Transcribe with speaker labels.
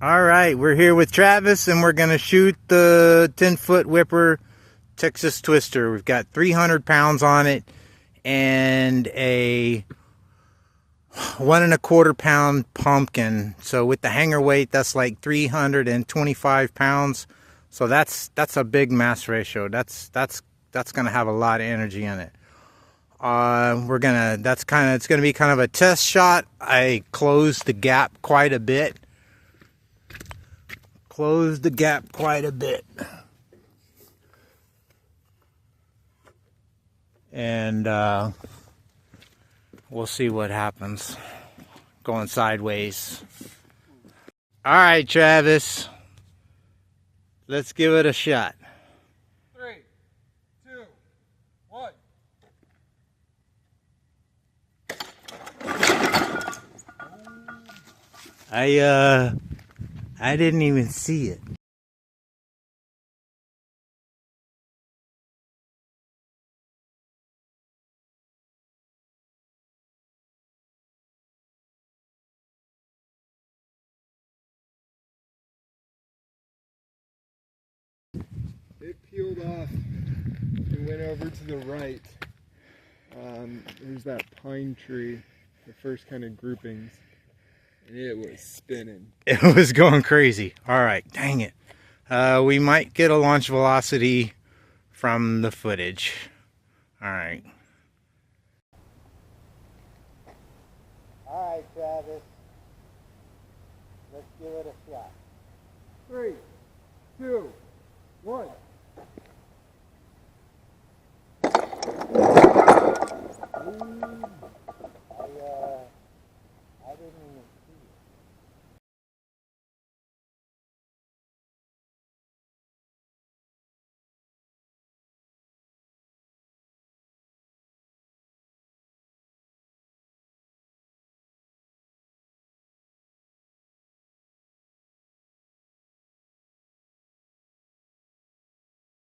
Speaker 1: All right, we're here with Travis and we're going to shoot the 10-foot whipper Texas Twister. We've got 300 pounds on it and a 1¼ pound pumpkin. So with the hanger weight, that's like 325 pounds. So that's a big mass ratio. That's going to have a lot of energy in it. It's going to be kind of a test shot. I closed the gap quite a bit. And we'll see what happens. Going sideways. All right, Travis. Let's give it a shot.
Speaker 2: 3, 2, 1.
Speaker 1: I didn't even see it.
Speaker 2: It peeled off and went over to the right. There's that pine tree, the first kind of groupings, and it was spinning.
Speaker 1: It was going crazy. All right, dang it. We might get a launch velocity from the footage. All right. All right, Travis. Let's give it a shot.
Speaker 2: 3, 2, 1.